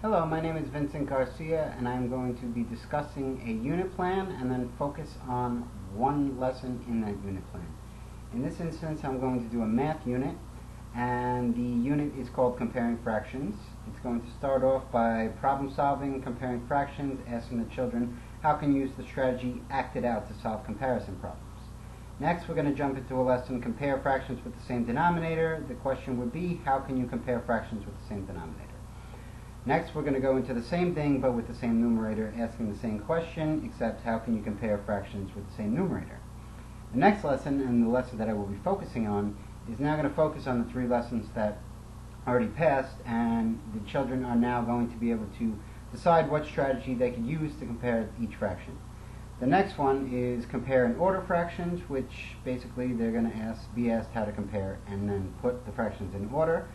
Hello, my name is Vincent Garcia, and I'm going to be discussing a unit plan and then focus on one lesson in that unit plan. In this instance, I'm going to do a math unit, and the unit is called Comparing Fractions. It's going to start off by problem solving, comparing fractions, asking the children how can you use the strategy acted out to solve comparison problems. Next, we're going to jump into a lesson, compare fractions with the same denominator. The question would be, how can you compare fractions with the same denominator? Next, we're going to go into the same thing, but with the same numerator, asking the same question, except how can you compare fractions with the same numerator? The next lesson, and the lesson that I will be focusing on, is now going to focus on the three lessons that already passed, and the children are now going to be able to decide what strategy they could use to compare each fraction. The next one is compare and order fractions, which basically they're going to be asked how to compare and then put the fractions in order.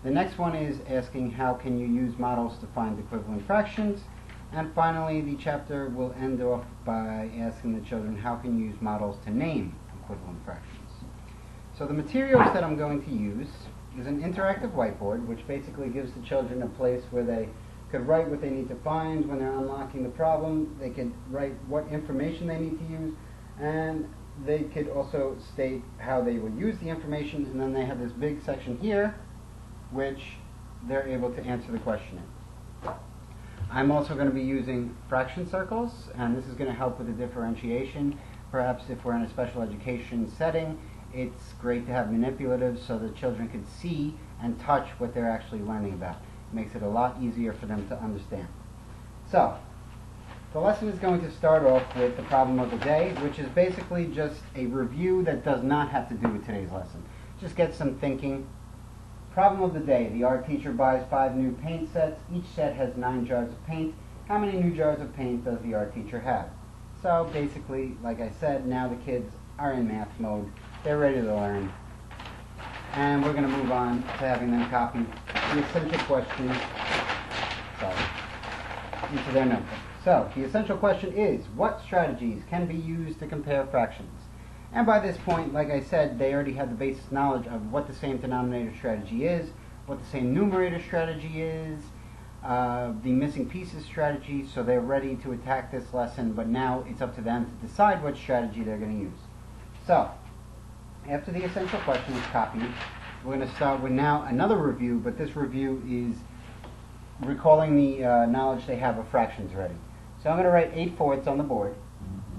The next one is asking how can you use models to find equivalent fractions. And finally, the chapter will end off by asking the children how can you use models to name equivalent fractions. So the materials that I'm going to use is an interactive whiteboard, which basically gives the children a place where they could write what they need to find when they're unlocking the problem. They could write what information they need to use, and they could also state how they will use the information, and then they have this big section here which they're able to answer the question in. I'm also going to be using fraction circles, and this is going to help with the differentiation. Perhaps if we're in a special education setting, it's great to have manipulatives so the children can see and touch what they're actually learning about. It makes it a lot easier for them to understand. So, the lesson is going to start off with the problem of the day, which is basically just a review that does not have to do with today's lesson. Just get some thinking. Problem of the day. The art teacher buys 5 new paint sets. Each set has 9 jars of paint. How many new jars of paint does the art teacher have? So basically, like I said, now the kids are in math mode. They're ready to learn. And we're going to move on to having them copy the essential question into their notebook. So, the essential question is, what strategies can be used to compare fractions? And by this point, like I said, they already have the basic knowledge of what the same denominator strategy is, what the same numerator strategy is, the missing pieces strategy, so they're ready to attack this lesson, but now it's up to them to decide what strategy they're going to use. So, after the essential question is copied, we're going to start with now another review, but this review is recalling the knowledge they have of fractions already. So I'm going to write 8/4 on the board.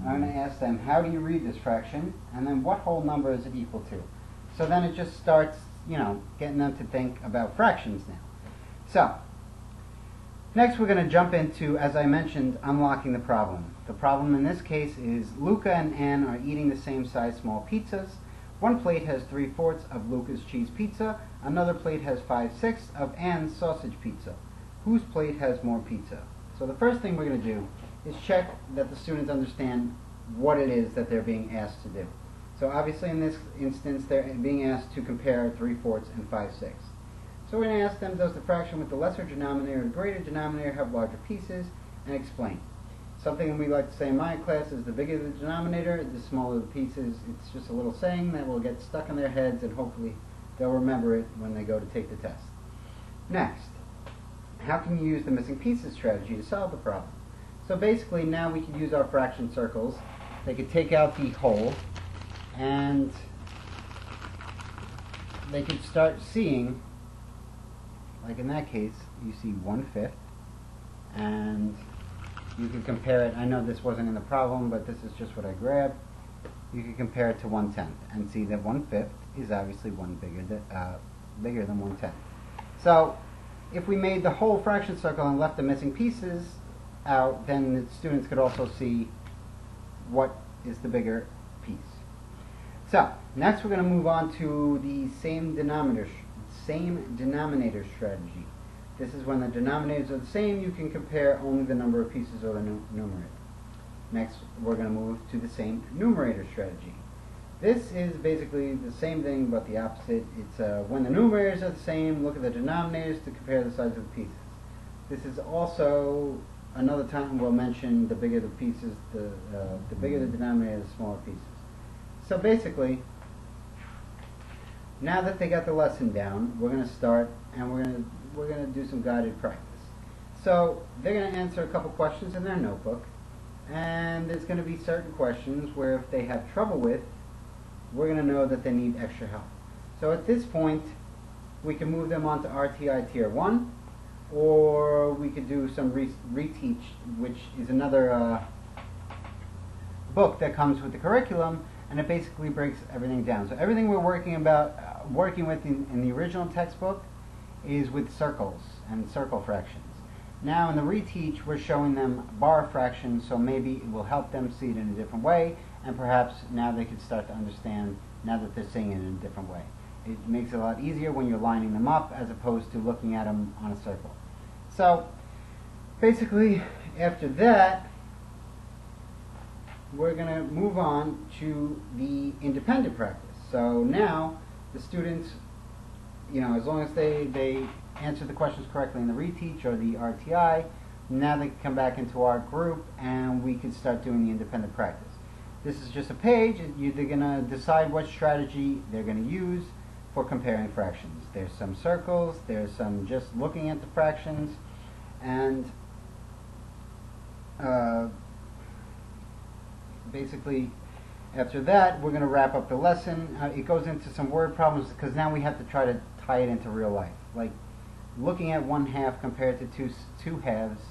I'm going to ask them, how do you read this fraction? And then what whole number is it equal to? So then it just starts, getting them to think about fractions now. So, next we're going to jump into, as I mentioned, unlocking the problem. The problem in this case is Luca and Anne are eating the same size small pizzas. One plate has 3/4 of Luca's cheese pizza. Another plate has 5/6 of Anne's sausage pizza. Whose plate has more pizza? So the first thing we're going to do is check that the students understand what it is that they're being asked to do. So obviously in this instance they're being asked to compare 3/4 and 5/6. So we're going to ask them, does the fraction with the lesser denominator and greater denominator have larger pieces? And explain. Something we like to say in my class is the bigger the denominator, the smaller the pieces. It's just a little saying that will get stuck in their heads, and hopefully they'll remember it when they go to take the test. Next, how can you use the missing pieces strategy to solve the problem? So basically now we could use our fraction circles. They could take out the whole, and they could start seeing, like in that case, you see 1/5, and you can compare it. I know this wasn't in the problem, but this is just what I grabbed. You can compare it to 1/10 and see that 1/5 is obviously bigger than 1/10. So if we made the whole fraction circle and left the missing pieces out, then the students could also see what is the bigger piece. So next we're going to move on to the same denominator strategy. This is when the denominators are the same, you can compare only the number of pieces or the numerator. Next we're going to move to the same numerator strategy. This is basically the same thing but the opposite. It's when the numerators are the same, look at the denominators to compare the size of the pieces. This is also another time we'll mention the bigger the pieces, the bigger the denominator, the smaller pieces. So basically, now that they got the lesson down, we're going to start and we're going to do some guided practice. So they're going to answer a couple questions in their notebook, and there's going to be certain questions where if they have trouble with, we're going to know that they need extra help. So at this point, we can move them on to RTI Tier 1, or we could do some reteach, which is another book that comes with the curriculum, and it basically breaks everything down. So everything we're working with in the original textbook is with circles and circle fractions. Now in the reteach, we're showing them bar fractions, so maybe it will help them see it in a different way, and perhaps now they can start to understand now that they're seeing it in a different way. It makes it a lot easier when you're lining them up as opposed to looking at them on a circle. So basically, after that, we're going to move on to the independent practice. So now the students, as long as they answer the questions correctly in the reteach or the RTI, now they can come back into our group and we can start doing the independent practice. This is just a page. They're going to decide what strategy they're going to use for comparing fractions. There's some circles, there's some just looking at the fractions, and basically after that we're going to wrap up the lesson. It goes into some word problems because now we have to try to tie it into real life. Like looking at 1/2 compared to two halves.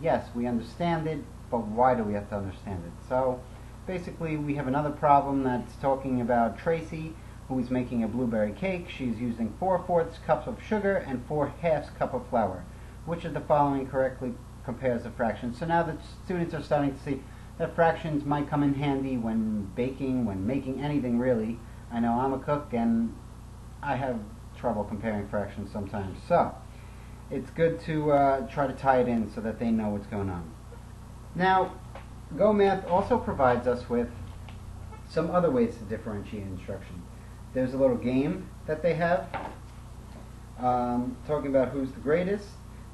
Yes, we understand it, but why do we have to understand it? So basically we have another problem that's talking about Tracy, who is making a blueberry cake. She's using 4/4 cups of sugar and 4/2 cup of flour. Which of the following correctly compares the fractions? So now the students are starting to see that fractions might come in handy when baking, when making anything really. I know I'm a cook and I have trouble comparing fractions sometimes. So it's good to try to tie it in so that they know what's going on. Now, GoMath also provides us with some other ways to differentiate instruction. There's a little game that they have talking about who's the greatest.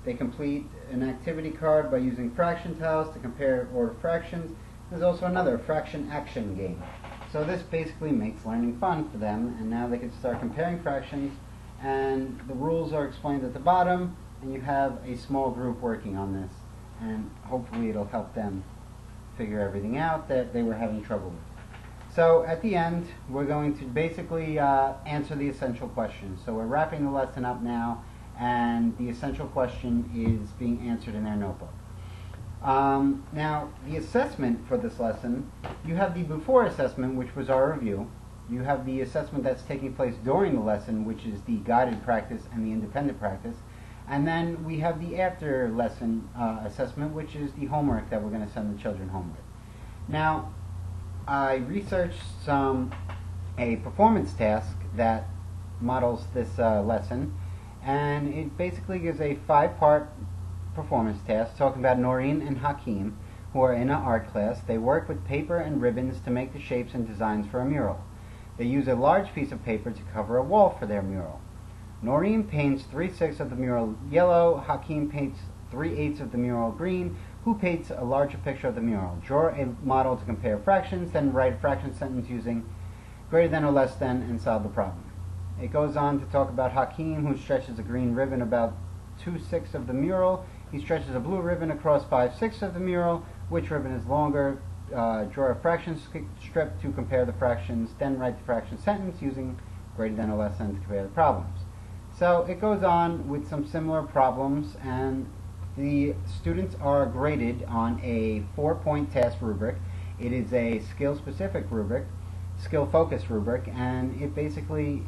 They complete an activity card by using fraction tiles to compare ordered fractions. There's also another fraction action game. So this basically makes learning fun for them, and now they can start comparing fractions, and the rules are explained at the bottom, and you have a small group working on this, and hopefully it'll help them figure everything out that they were having trouble with. So at the end, we're going to basically answer the essential questions. So we're wrapping the lesson up now, and the essential question is being answered in their notebook. Now, the assessment for this lesson, you have the before assessment, which was our review. You have the assessment that's taking place during the lesson, which is the guided practice and the independent practice. And then we have the after lesson assessment, which is the homework that we're going to send the children home with. Now, I researched a performance task that models this lesson, and it basically gives a 5-part performance task talking about Noreen and Hakeem, who are in an art class. They work with paper and ribbons to make the shapes and designs for a mural. They use a large piece of paper to cover a wall for their mural. Noreen paints 3/6 of the mural yellow, Hakeem paints 3/8 of the mural green. Who paints a larger picture of the mural? Draw a model to compare fractions, then write a fraction sentence using greater than or less than, and solve the problem. It goes on to talk about Hakeem, who stretches a green ribbon about 2/6 of the mural. He stretches a blue ribbon across 5/6 of the mural. Which ribbon is longer? Draw a fraction strip to compare the fractions, then write the fraction sentence using greater than or less than to compare the problems. So it goes on with some similar problems, and the students are graded on a 4-point task rubric. It is a skill-specific rubric, skill-focused rubric, and it basically,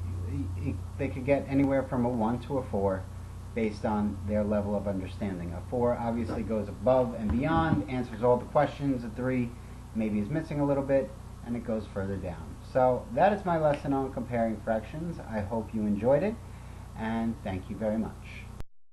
they could get anywhere from a 1 to a 4 based on their level of understanding. A 4 obviously goes above and beyond, answers all the questions. A 3 maybe is missing a little bit, and it goes further down. So that is my lesson on comparing fractions. I hope you enjoyed it, and thank you very much.